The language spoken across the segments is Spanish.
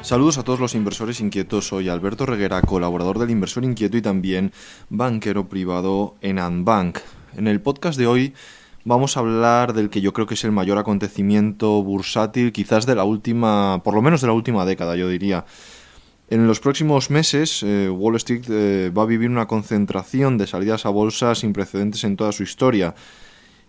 Saludos a todos los inversores inquietos, soy Alberto Reguera, colaborador del Inversor Inquieto y también banquero privado en Andbank. En el podcast de hoy vamos a hablar del que yo creo que es el mayor acontecimiento bursátil quizás de la última, por lo menos de la última década, yo diría. En los próximos meses, Wall Street va a vivir una concentración de salidas a bolsa sin precedentes en toda su historia.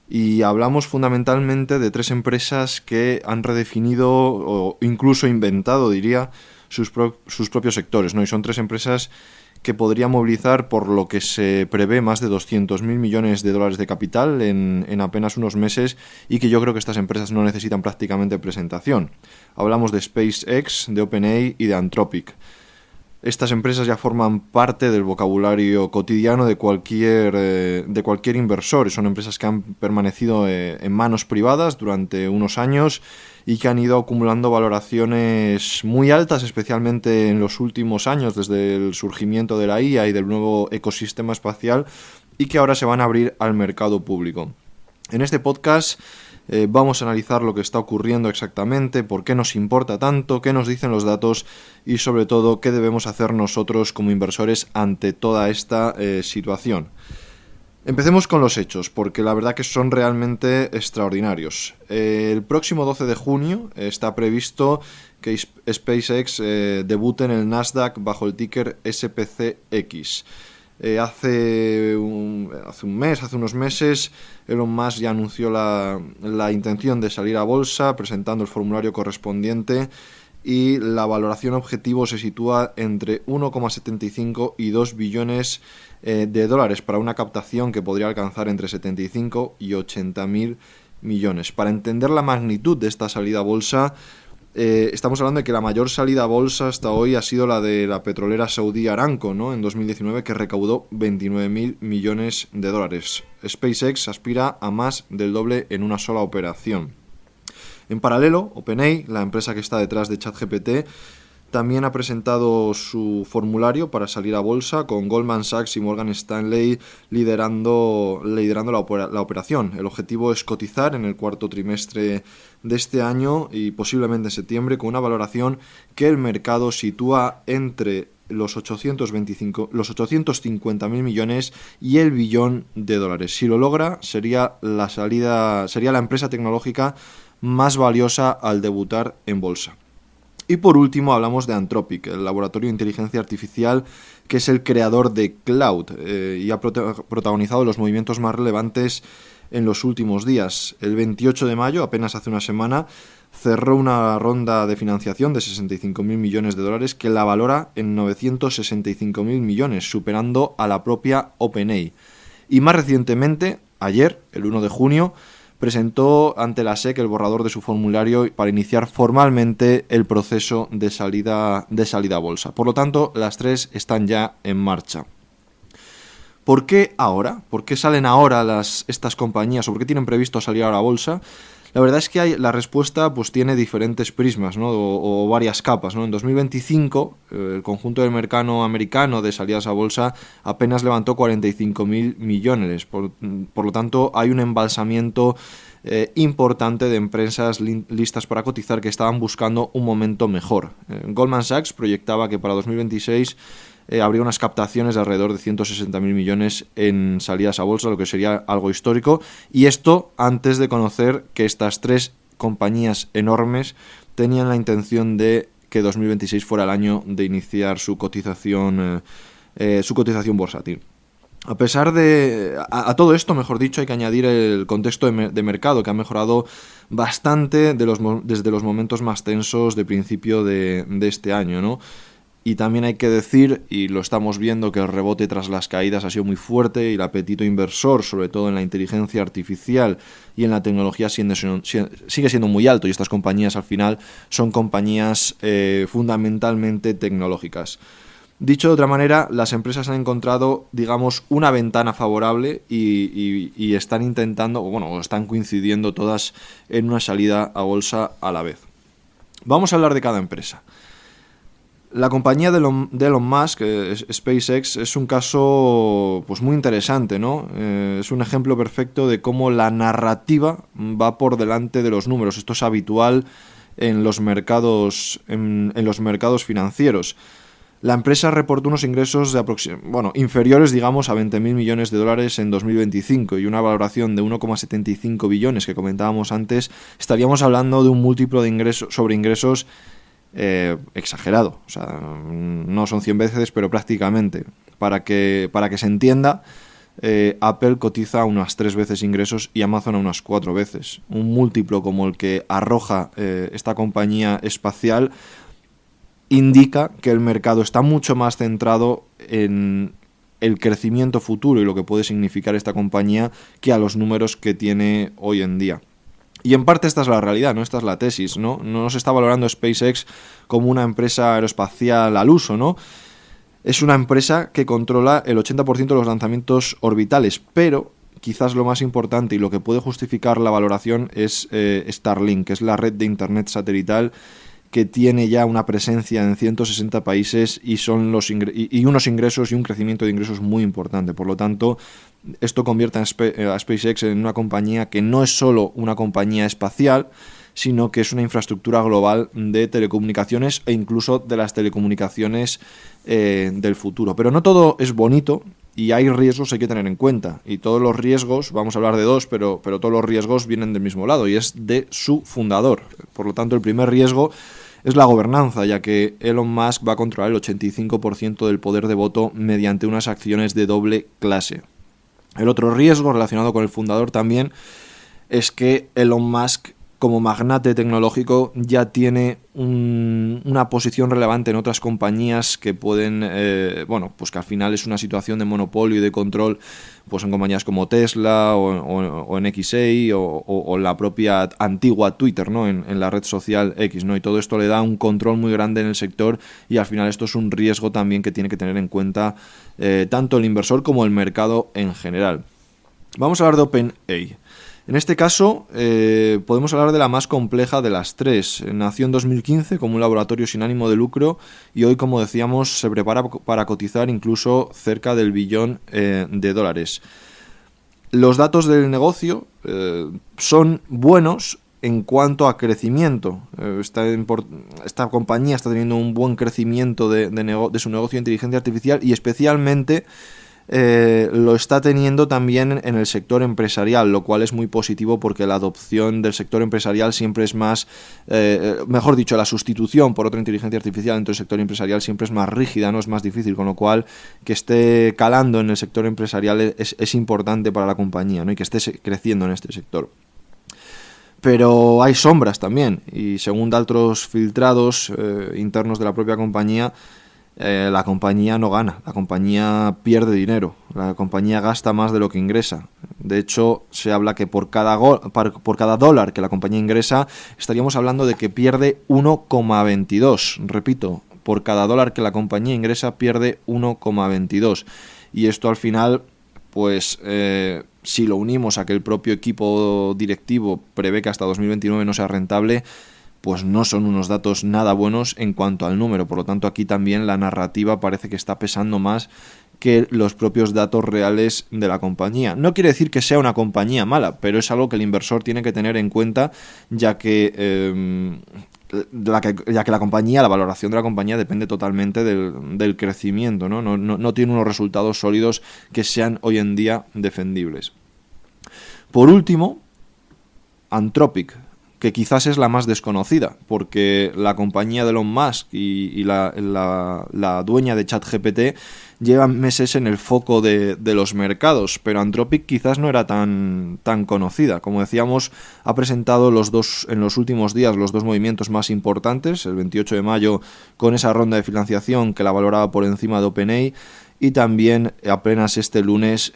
Y hablamos fundamentalmente de tres empresas que han redefinido o incluso inventado, diría, sus propios sectores, ¿no? Y son tres empresas que podrían movilizar, por lo que se prevé, más de 200.000 millones de dólares de capital en apenas unos meses, y que yo creo que estas empresas no necesitan prácticamente presentación. Hablamos de SpaceX, de OpenAI y de Anthropic. Estas empresas ya forman parte del vocabulario cotidiano de cualquier inversor. Son empresas que han permanecido en manos privadas durante unos años y que han ido acumulando valoraciones muy altas, especialmente en los últimos años, desde el surgimiento de la IA y del nuevo ecosistema espacial, y que ahora se van a abrir al mercado público. En este podcast vamos a analizar lo que está ocurriendo exactamente, por qué nos importa tanto, qué nos dicen los datos y sobre todo qué debemos hacer nosotros como inversores ante toda esta situación. Empecemos con los hechos, porque la verdad que son realmente extraordinarios. El próximo 12 de junio está previsto que SpaceX debute en el Nasdaq bajo el ticker SPCX. Hace unos meses, Elon Musk ya anunció la intención de salir a bolsa, presentando el formulario correspondiente, y la valoración objetivo se sitúa entre 1,75 y 2 billones de dólares para una captación que podría alcanzar entre 75 y 80.000 millones. Para entender la magnitud de esta salida a bolsa, estamos hablando de que la mayor salida a bolsa hasta hoy ha sido la de la petrolera saudí Aramco, ¿no? En 2019, que recaudó 29.000 millones de dólares. SpaceX aspira a más del doble en una sola operación. En paralelo, OpenAI, la empresa que está detrás de ChatGPT, también ha presentado su formulario para salir a bolsa, con Goldman Sachs y Morgan Stanley liderando la operación. El objetivo es cotizar en el cuarto trimestre de este año y posiblemente en septiembre, con una valoración que el mercado sitúa entre los 850.000 millones y el billón de dólares. Si lo logra, sería la empresa tecnológica más valiosa al debutar en bolsa. Y por último hablamos de Anthropic, el laboratorio de inteligencia artificial que es el creador de Cloud y ha protagonizado los movimientos más relevantes en los últimos días. El 28 de mayo, apenas hace una semana, cerró una ronda de financiación de 65.000 millones de dólares que la valora en 965.000 millones, superando a la propia OpenAI. Y más recientemente, ayer, el 1 de junio, presentó ante la SEC el borrador de su formulario para iniciar formalmente el proceso de salida a bolsa. Por lo tanto, las tres están ya en marcha. ¿Por qué ahora? ¿Por qué salen ahora estas compañías? ¿O por qué tienen previsto salir ahora a bolsa? La verdad es que la respuesta pues tiene diferentes prismas, ¿no? o varias capas, ¿no? En 2025, el conjunto del mercado americano de salidas a bolsa apenas levantó 45.000 millones. Por lo tanto, hay un embalsamiento importante de empresas listas para cotizar que estaban buscando un momento mejor. Goldman Sachs proyectaba que para 2026 habría unas captaciones de alrededor de 160.000 millones en salidas a bolsa, lo que sería algo histórico, y esto antes de conocer que estas tres compañías enormes tenían la intención de que 2026 fuera el año de iniciar su cotización bursátil. A pesar de a todo esto, mejor dicho, hay que añadir el contexto de mercado, que ha mejorado bastante desde los momentos más tensos de principio de este año, ¿no? Y también hay que decir, y lo estamos viendo, que el rebote tras las caídas ha sido muy fuerte y el apetito inversor, sobre todo en la inteligencia artificial y en la tecnología, sigue siendo muy alto, y estas compañías al final son compañías fundamentalmente tecnológicas. Dicho de otra manera, las empresas han encontrado, digamos, una ventana favorable y están están coincidiendo todas en una salida a bolsa a la vez. Vamos a hablar de cada empresa. La compañía de Elon Musk, SpaceX, es un caso pues muy interesante, ¿no? Es un ejemplo perfecto de cómo la narrativa va por delante de los números. Esto es habitual en los mercados financieros. La empresa reportó unos ingresos inferiores, digamos, a 20.000 millones de dólares en 2025 y una valoración de 1,75 billones que comentábamos antes. Estaríamos hablando de un múltiplo de ingresos exagerado. O sea, no son 100 veces, pero prácticamente. Para que se entienda, Apple cotiza unas 3 veces ingresos y Amazon a unas 4 veces. Un múltiplo como el que arroja esta compañía espacial indica que el mercado está mucho más centrado en el crecimiento futuro y lo que puede significar esta compañía que a los números que tiene hoy en día. Y en parte esta es la realidad, ¿no? Esta es la tesis, ¿no? No se está valorando SpaceX como una empresa aeroespacial al uso, ¿no? Es una empresa que controla el 80% de los lanzamientos orbitales, pero quizás lo más importante y lo que puede justificar la valoración es Starlink, que es la red de internet satelital que tiene ya una presencia en 160 países y son unos ingresos y un crecimiento de ingresos muy importante. Por lo tanto, esto convierte a SpaceX en una compañía que no es solo una compañía espacial, sino que es una infraestructura global de telecomunicaciones e incluso de las telecomunicaciones del futuro. Pero no todo es bonito y hay riesgos que hay que tener en cuenta. Y todos los riesgos, vamos a hablar de dos, pero todos los riesgos vienen del mismo lado y es de su fundador. Por lo tanto, el primer riesgo es la gobernanza, ya que Elon Musk va a controlar el 85% del poder de voto mediante unas acciones de doble clase. El otro riesgo relacionado con el fundador también es que Elon Musk, como magnate tecnológico, ya tiene una posición relevante en otras compañías que pueden, pues que al final es una situación de monopolio y de control, pues en compañías como Tesla o en XA o la propia antigua Twitter, ¿no? En la red social X, ¿no? Y todo esto le da un control muy grande en el sector y al final esto es un riesgo también que tiene que tener en cuenta tanto el inversor como el mercado en general. Vamos a hablar de OpenAI. En este caso, podemos hablar de la más compleja de las tres. Nació en 2015 como un laboratorio sin ánimo de lucro y hoy, como decíamos, se prepara para cotizar incluso cerca del $1 billón. Los datos del negocio son buenos en cuanto a crecimiento. Esta compañía está teniendo un buen crecimiento de su negocio de inteligencia artificial y especialmente lo está teniendo también en el sector empresarial, lo cual es muy positivo porque la adopción del sector empresarial siempre es más, mejor dicho, la sustitución por otra inteligencia artificial dentro del sector empresarial siempre es más rígida, no es más difícil, con lo cual que esté calando en el sector empresarial es importante para la compañía, ¿no? Y que esté creciendo en este sector. Pero hay sombras también y según datos filtrados internos de la propia compañía, la compañía no gana, la compañía pierde dinero, la compañía gasta más de lo que ingresa. De hecho, se habla que por cada dólar que la compañía ingresa, estaríamos hablando de que pierde 1,22. Repito, por cada dólar que la compañía ingresa, pierde 1,22. Y esto al final, pues si lo unimos a que el propio equipo directivo prevé que hasta 2029 no sea rentable, pues no son unos datos nada buenos en cuanto al número. Por lo tanto, aquí también la narrativa parece que está pesando más que los propios datos reales de la compañía. No quiere decir que sea una compañía mala, pero es algo que el inversor tiene que tener en cuenta, ya que la compañía, la valoración de la compañía depende totalmente del crecimiento, ¿no? No tiene unos resultados sólidos que sean hoy en día defendibles. Por último, Anthropic, que quizás es la más desconocida, porque la compañía de Elon Musk y la dueña de ChatGPT llevan meses en el foco de los mercados, pero Anthropic quizás no era tan conocida. Como decíamos, ha presentado en los últimos días los dos movimientos más importantes, el 28 de mayo con esa ronda de financiación que la valoraba por encima de OpenAI, y también apenas este lunes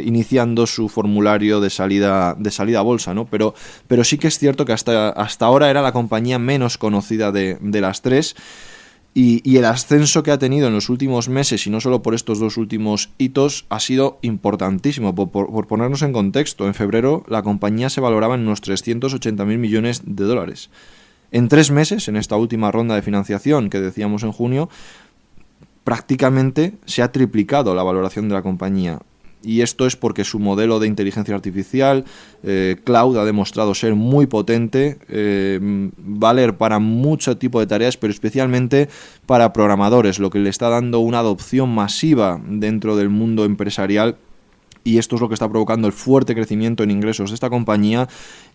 iniciando su formulario de salida a bolsa, ¿no? Pero sí que es cierto que hasta ahora era la compañía menos conocida de las tres y el ascenso que ha tenido en los últimos meses, y no solo por estos dos últimos hitos, ha sido importantísimo. Por ponernos en contexto, en febrero la compañía se valoraba en unos $380.000 millones. En 3 meses, en esta última ronda de financiación que decíamos en junio, prácticamente se ha triplicado la valoración de la compañía. y esto es porque su modelo de inteligencia artificial, cloud, ha demostrado ser muy potente, valer para mucho tipo de tareas, pero especialmente para programadores, lo que le está dando una adopción masiva dentro del mundo empresarial. Y esto es lo que está provocando el fuerte crecimiento en ingresos de esta compañía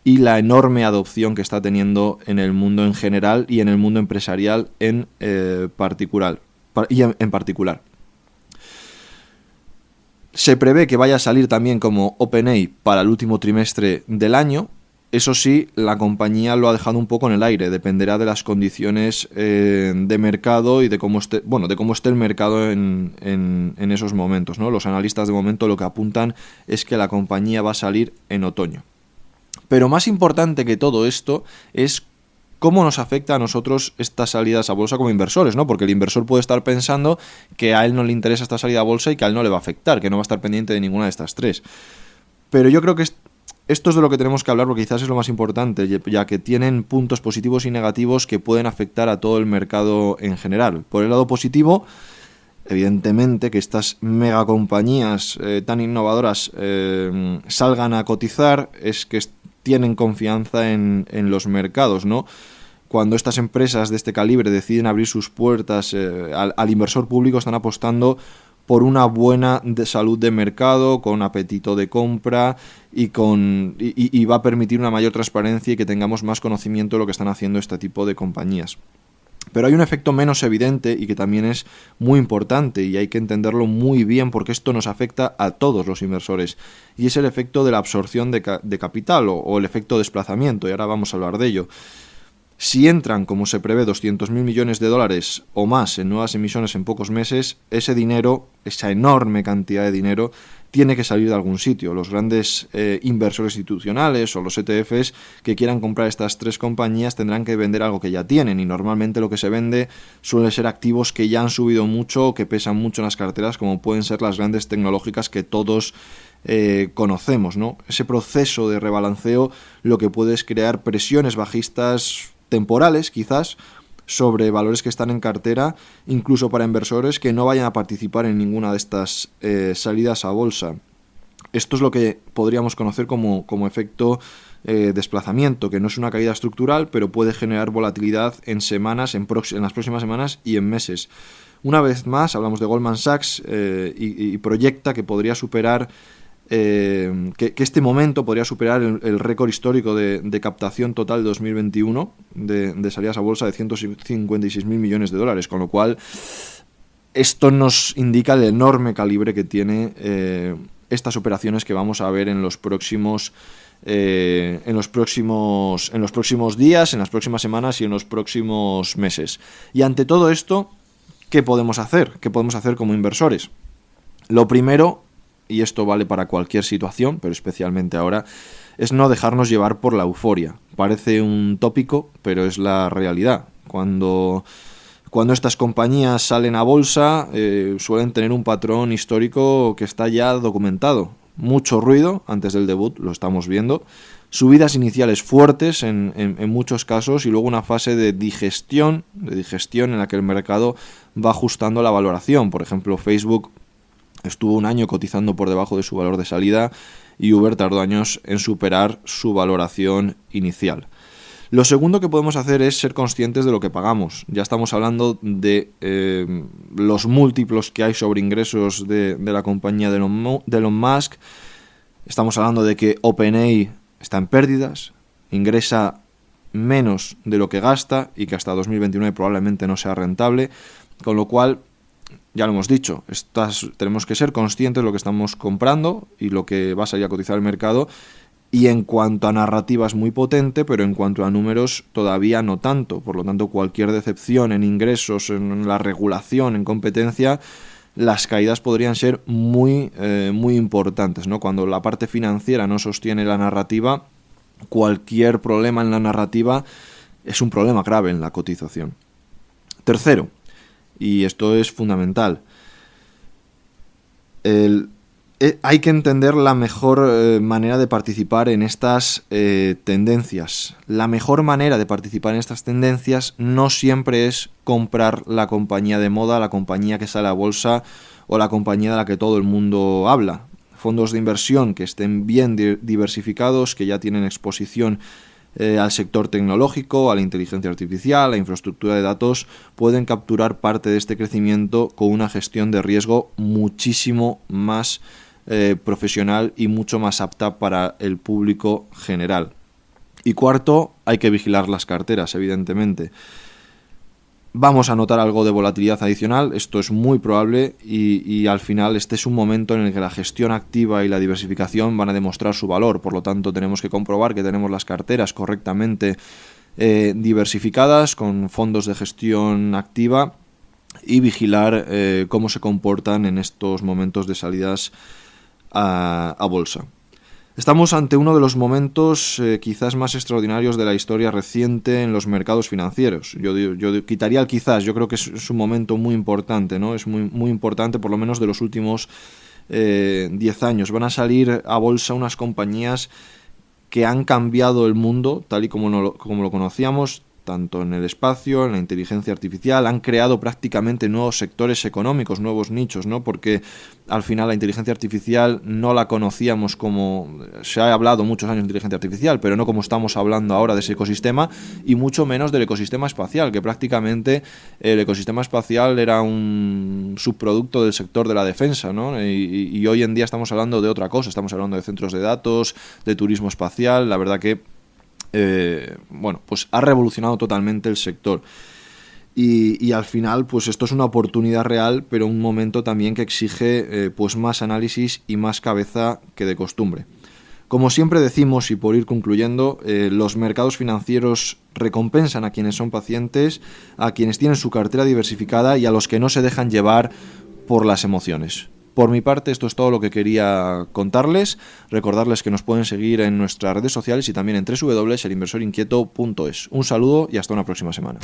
y la enorme adopción que está teniendo en el mundo en general y en el mundo empresarial en particular. Se prevé que vaya a salir también como OpenAI para el último trimestre del año. Eso sí, la compañía lo ha dejado un poco en el aire, dependerá de las condiciones de mercado y de cómo esté el mercado en esos momentos, ¿no? Los analistas de momento lo que apuntan es que la compañía va a salir en otoño. Pero más importante que todo esto es cómo nos afecta a nosotros estas salidas a bolsa como inversores, ¿no? Porque el inversor puede estar pensando que a él no le interesa esta salida a bolsa y que a él no le va a afectar, que no va a estar pendiente de ninguna de estas tres. Pero yo creo que esto es de lo que tenemos que hablar porque quizás es lo más importante, ya que tienen puntos positivos y negativos que pueden afectar a todo el mercado en general. Por el lado positivo, evidentemente que estas megacompañías tan innovadoras salgan a cotizar es que tienen confianza en los mercados, ¿no? Cuando estas empresas de este calibre deciden abrir sus puertas al inversor público, están apostando por una buena salud de mercado, con apetito de compra y va a permitir una mayor transparencia y que tengamos más conocimiento de lo que están haciendo este tipo de compañías. Pero hay un efecto menos evidente y que también es muy importante y hay que entenderlo muy bien porque esto nos afecta a todos los inversores y es el efecto de la absorción de capital o el efecto desplazamiento, y ahora vamos a hablar de ello. Si entran, como se prevé, 200.000 millones de dólares o más en nuevas emisiones en pocos meses, ese dinero, esa enorme cantidad de dinero, tiene que salir de algún sitio. Los grandes inversores institucionales o los ETFs que quieran comprar estas tres compañías tendrán que vender algo que ya tienen, y normalmente lo que se vende suelen ser activos que ya han subido mucho o que pesan mucho en las carteras, como pueden ser las grandes tecnológicas que todos conocemos, ¿no? Ese proceso de rebalanceo lo que puede es crear presiones bajistas temporales, quizás, sobre valores que están en cartera, incluso para inversores que no vayan a participar en ninguna de estas salidas a bolsa. Esto es lo que podríamos conocer como efecto desplazamiento, que no es una caída estructural, pero puede generar volatilidad en semanas, en las próximas semanas y en meses. Una vez más, hablamos de Goldman Sachs y proyecta que podría superar que este momento podría superar el récord histórico de captación total de 2021 de salidas a bolsa de 156.000 millones de dólares, con lo cual esto nos indica el enorme calibre que tiene estas operaciones que vamos a ver en los próximos días, en los próximas semanas y en los próximos meses. Y ante todo esto, ¿qué podemos hacer? ¿Qué podemos hacer como inversores? Lo primero, y esto vale para cualquier situación, pero especialmente ahora, es no dejarnos llevar por la euforia. Parece un tópico, pero es la realidad. Cuando estas compañías salen a bolsa, suelen tener un patrón histórico que está ya documentado. Mucho ruido antes del debut, lo estamos viendo. Subidas iniciales fuertes en muchos casos y luego una fase de digestión en la que el mercado va ajustando la valoración. Por ejemplo, Facebook estuvo un año cotizando por debajo de su valor de salida y Uber tardó años en superar su valoración inicial. Lo segundo que podemos hacer es ser conscientes de lo que pagamos. Ya estamos hablando de los múltiplos que hay sobre ingresos de la compañía de Elon Musk. Estamos hablando de que OpenAI está en pérdidas, ingresa menos de lo que gasta y que hasta 2029 probablemente no sea rentable, con lo cual, ya lo hemos dicho, tenemos que ser conscientes de lo que estamos comprando y lo que va a salir a cotizar el mercado. Y en cuanto a narrativa es muy potente, pero en cuanto a números todavía no tanto. Por lo tanto, cualquier decepción en ingresos, en la regulación, en competencia, las caídas podrían ser muy importantes, ¿no? Cuando la parte financiera no sostiene la narrativa, cualquier problema en la narrativa es un problema grave en la cotización. Tercero, y esto es fundamental, hay que entender la mejor manera de participar en estas tendencias. La mejor manera de participar en estas tendencias no siempre es comprar la compañía de moda, la compañía que sale a bolsa o la compañía de la que todo el mundo habla. fondos de inversión que estén bien diversificados, que ya tienen exposición al sector tecnológico, a la inteligencia artificial, a la infraestructura de datos, pueden capturar parte de este crecimiento con una gestión de riesgo muchísimo más profesional y mucho más apta para el público general. Y cuarto, hay que vigilar las carteras, evidentemente. Vamos a notar algo de volatilidad adicional, esto es muy probable y al final este es un momento en el que la gestión activa y la diversificación van a demostrar su valor, por lo tanto tenemos que comprobar que tenemos las carteras correctamente diversificadas con fondos de gestión activa y vigilar cómo se comportan en estos momentos de salidas a bolsa. Estamos ante uno de los momentos quizás más extraordinarios de la historia reciente en los mercados financieros. Yo quitaría el quizás, yo creo que es un momento muy importante, ¿no? Es muy importante, por lo menos de los últimos 10 años. Van a salir a bolsa unas compañías que han cambiado el mundo tal y como lo conocíamos, tanto en el espacio, en la inteligencia artificial, han creado prácticamente nuevos sectores económicos, nuevos nichos, ¿no? Porque al final la inteligencia artificial no la conocíamos como... Se ha hablado muchos años de inteligencia artificial, pero no como estamos hablando ahora de ese ecosistema, y mucho menos del ecosistema espacial, que prácticamente el ecosistema espacial era un subproducto del sector de la defensa, ¿no? Y hoy en día estamos hablando de otra cosa, estamos hablando de centros de datos, de turismo espacial, la verdad que pues ha revolucionado totalmente el sector y al final pues esto es una oportunidad real, pero un momento también que exige pues más análisis y más cabeza que de costumbre. Como siempre decimos, y por ir concluyendo, los mercados financieros recompensan a quienes son pacientes, a quienes tienen su cartera diversificada y a los que no se dejan llevar por las emociones. Por mi parte, esto es todo lo que quería contarles. Recordarles que nos pueden seguir en nuestras redes sociales y también en www.elinversorinquieto.es. Un saludo y hasta una próxima semana.